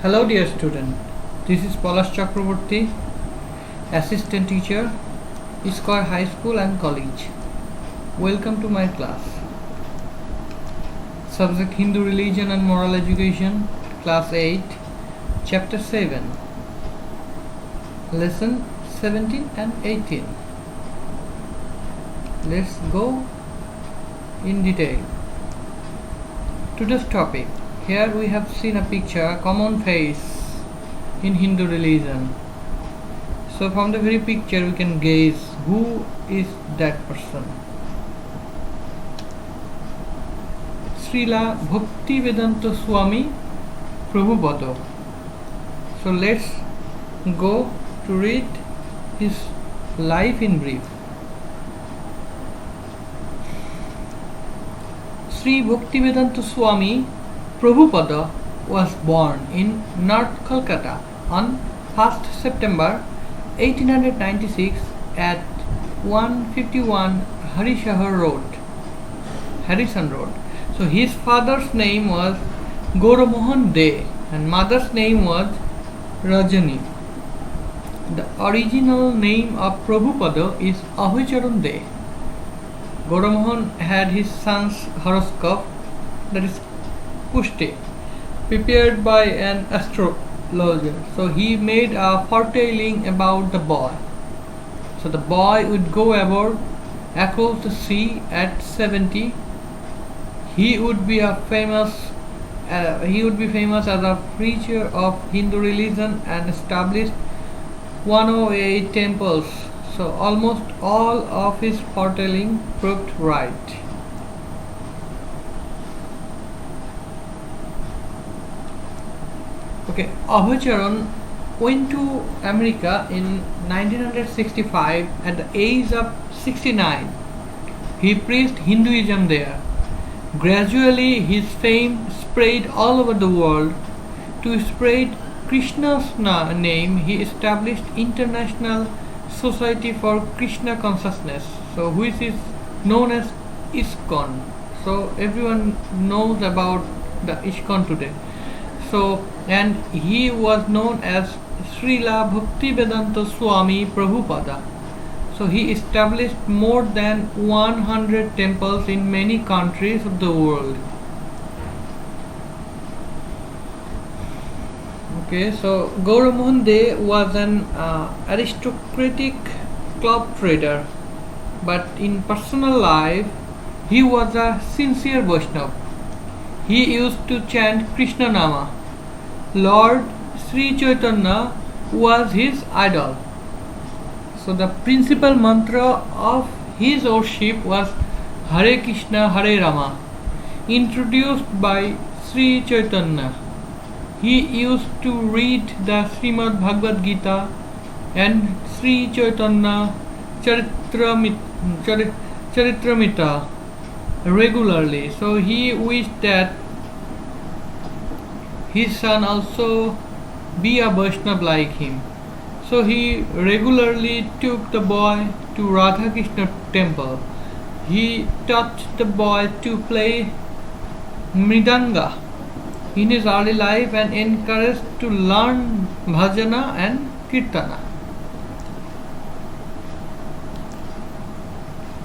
Hello dear student, this is Palash Chakraborty, Assistant Teacher, Iskar High School and College. Welcome to my class. Subject Hindu Religion and Moral Education, Class 8, Chapter 7, Lesson 17 and 18. Let's go in detail. Today's topic. Here we have seen a picture, common face in Hindu religion. So from the very picture we can guess who is that person. Srila Bhaktivedanta Swami Prabhupada. So let's go to read his life in brief. Sri Bhaktivedanta Swami Prabhupada was born in North Kolkata on 1st September 1896 at 151 Harrison Road. So his father's name was Gauramohan De and mother's name was Rajani. The original name of Prabhupada is Abhaycharan De. Gauramohan had his son's horoscope, that is Pushti, prepared by an astrologer. So he made a foretelling about the boy. So the boy would go aboard across the sea at 70. He would be famous as a preacher of Hindu religion and established 108 temples. So almost all of his foretelling proved right. Okay, Abhaycharan went to America in 1965 at the age of 69. He preached Hinduism there. Gradually his fame spread all over the world. To spread Krishna's name, he established International Society for Krishna Consciousness, so which is known as ISKCON. So everyone knows about the ISKCON today. So, and he was known as Srila Bhaktivedanta Swami Prabhupada. So he established more than 100 temples in many countries of the world. Okay, so Gauramohan De was an aristocratic club trader, but in personal life he was a sincere Vaishnava. He used to chant Krishna Nama. Lord Sri Chaitanya was his idol. So the principal mantra of his worship was Hare Krishna Hare Rama, introduced by Sri Chaitanya. He used to read the Srimad Bhagavad Gita and Sri Chaitanya Charitamrita regularly. So he wished that his son also be a Vaishnava like him. So he regularly took the boy to Radha Krishna temple. He taught the boy to play mridanga in his early life and encouraged to learn bhajana and kirtana.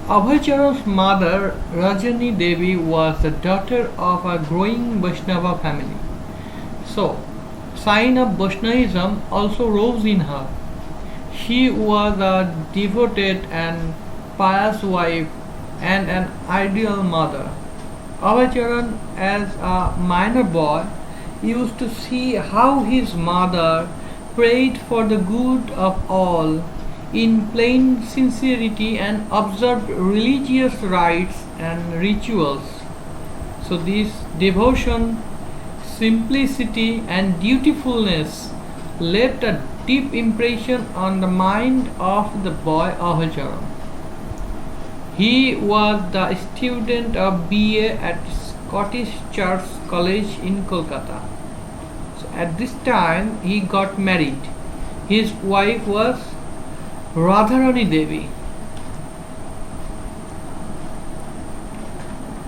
Abhaycharan's mother Rajani Devi was the daughter of a growing Vaishnava family. So, sign of Vaishnavism also rose in her. She was a devoted and pious wife and an ideal mother. Abhaycharan, as a minor boy, used to see how his mother prayed for the good of all in plain sincerity and observed religious rites and rituals. So this devotion, simplicity and dutifulness left a deep impression on the mind of the boy Abhaycharan. He was the student of BA at Scottish Church College in Kolkata. So at this time he got married. His wife was Radharani Devi.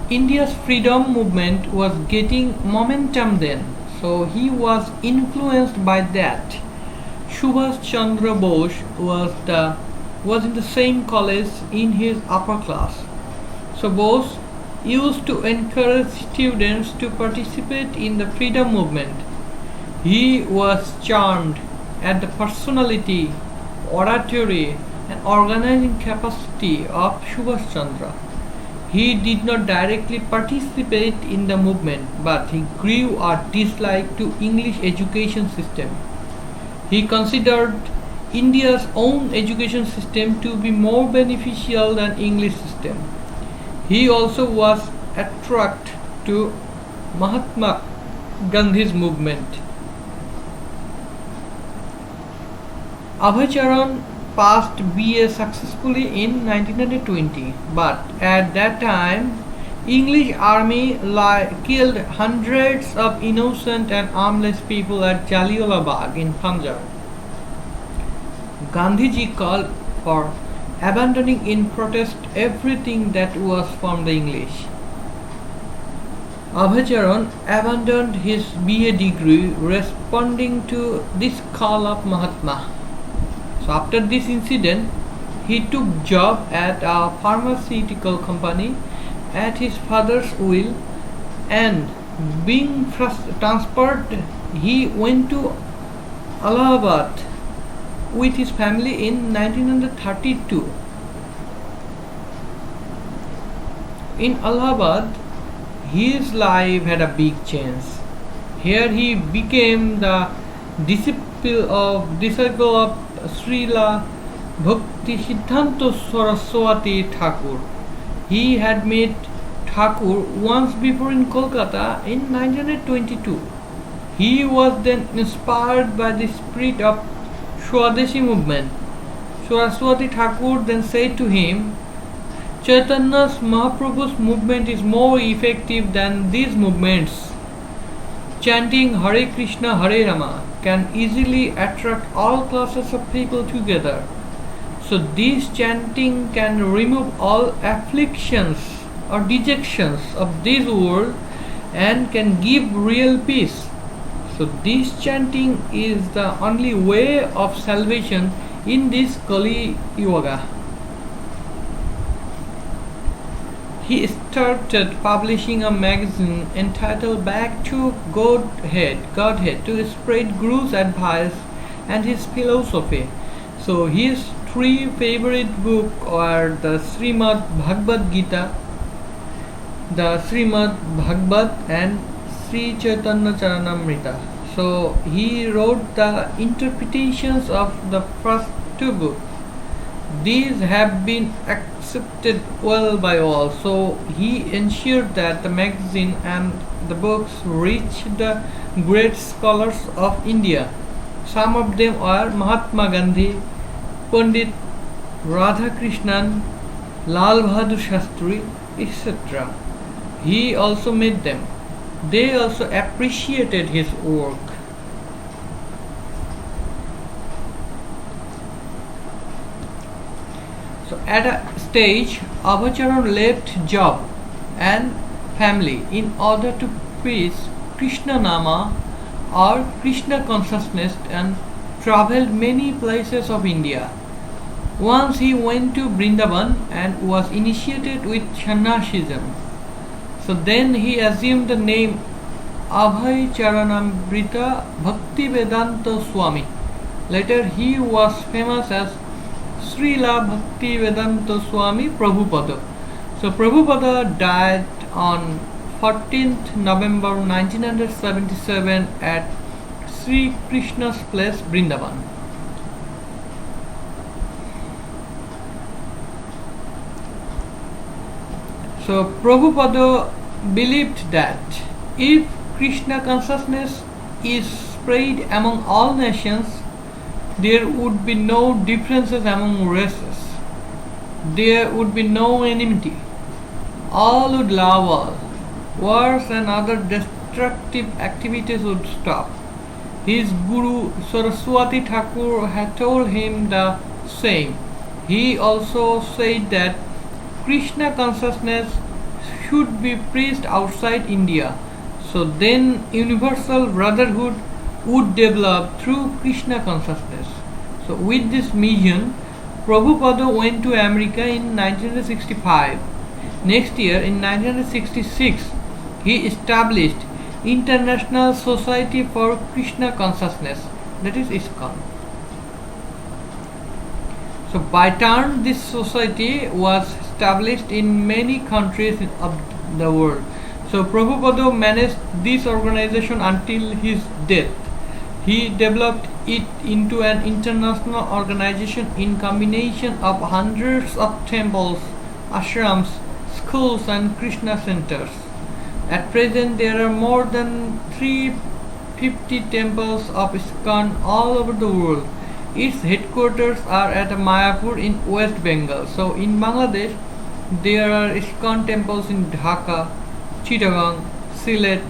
India's freedom movement was getting momentum then. So he was influenced by that. Subhash Chandra Bose was in the same college in his upper class. So Bose used to encourage students to participate in the freedom movement. He was charmed at the personality, oratory, and organizing capacity of Subhash Chandra. He did not directly participate in the movement, but he grew a dislike to English education system. He considered India's own education system to be more beneficial than English system. He also was attracted to Mahatma Gandhi's movement. Abhay passed BA successfully in 1920, but at that time, English army killed hundreds of innocent and armless people at Jallianwala Bagh in Punjab. Gandhiji called for abandoning in protest everything that was from the English. Abhay abandoned his BA degree responding to this call of Mahatma. So after this incident, he took job at a pharmaceutical company at his father's will, and being transferred, he went to Allahabad with his family in 1932. In Allahabad, his life had a big change. Here he became the disciple of Srila Bhakti Siddhanta Saraswati Thakur. He had met Thakur once before in Kolkata in 1922. He was then inspired by the spirit of Swadeshi movement. Saraswati Thakur then said to him, Chaitanya's Mahaprabhu's movement is more effective than these movements. Chanting Hare Krishna Hare Rama can easily attract all classes of people together. So this chanting can remove all afflictions or dejections of this world and can give real peace. So this chanting is the only way of salvation in this Kali Yuga. He started publishing a magazine entitled Back to Godhead to spread Guru's advice and his philosophy. So his three favorite books are the Srimad Bhagavad Gita, the Srimad Bhagavad and Sri Chaitanya Charanamrita. So he wrote the interpretations of the first two books. These have been accepted well by all, so he ensured that the magazine and the books reach the great scholars of India. Some of them are Mahatma Gandhi, Pandit Radhakrishnan, Lal Bahadur Shastri, etc. He also met them. They also appreciated his work. So at a stage, Abhay left job and family in order to preach Krishna Nama or Krishna consciousness and traveled many places of India. Once he went to Vrindavan and was initiated with Sannyasism. So then he assumed the name Abhay Charanamrita Bhaktivedanta Swami. Later he was famous as Srila Bhaktivedanta Swami Prabhupada. So Prabhupada died on 14th November 1977 at Sri Krishna's place, Vrindavan. So Prabhupada believed that if Krishna consciousness is spread among all nations, there would be no differences among races. There would be no enmity. All would love all. Wars and other destructive activities would stop. His Guru Saraswati Thakur had told him the same. He also said that Krishna consciousness should be preached outside India. So then universal brotherhood would develop through Krishna consciousness. So with this mission, Prabhupada went to America in 1965. Next year, in 1966, he established International Society for Krishna Consciousness, that is ISKCON. So by turn, this society was established in many countries of the world. So Prabhupada managed this organization until his death. He developed it into an international organization in combination of hundreds of temples, ashrams, schools and Krishna centers. At present there are more than 350 temples of ISKCON all over the world. Its headquarters are at Mayapur in West Bengal. So in Bangladesh there are ISKCON temples in Dhaka, Chittagong, Sylhet,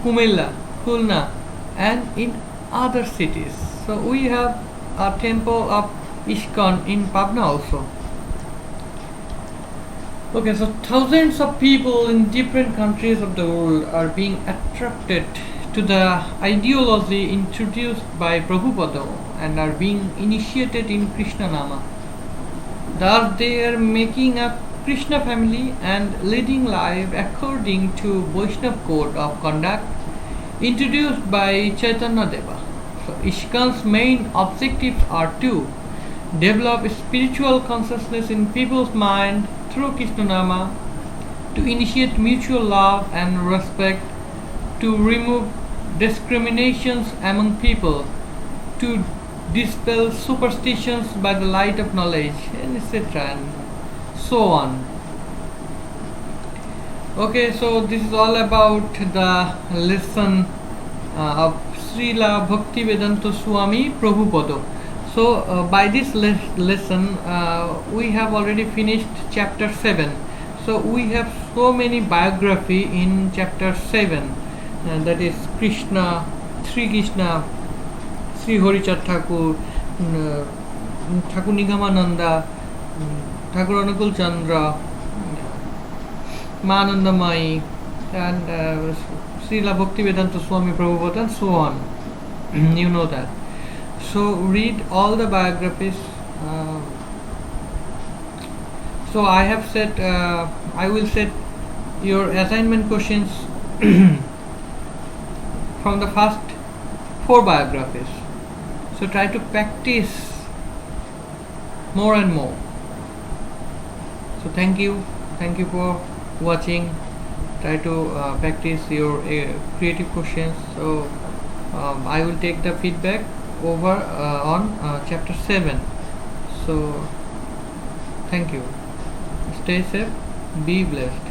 Kumilla, Khulna and in other cities. So we have a temple of ISKCON in Pabna also. Okay, so thousands of people in different countries of the world are being attracted to the ideology introduced by Prabhupada and are being initiated in Krishna Nama. Thus they are making a Krishna family and leading life according to Vaishnava code of conduct introduced by Chaitanya Deva. So ISKCON's main objectives are to develop spiritual consciousness in people's mind through Krishna Nama, to initiate mutual love and respect, to remove discriminations among people, to dispel superstitions by the light of knowledge, and etc. and so on. Okay, so this is all about the lesson of Srila Bhaktivedanta Swami Prabhupada. So by this lesson we have already finished chapter 7. So we have so many biography in chapter 7, that is Krishna, Sri Krishna, Sri Harichand Thakur, Thakur Nigamananda, Thakur Anukul Chandra, Manandamai and Srila Bhaktivedanta Swami Prabhupada and so on. You know that. So read all the biographies. So I have set, I will set your assignment questions from the first 4 biographies. So try to practice more and more. So thank you for watching. Try to practice your creative questions. So I will take the feedback over on chapter 7. So thank you. Stay safe, be blessed.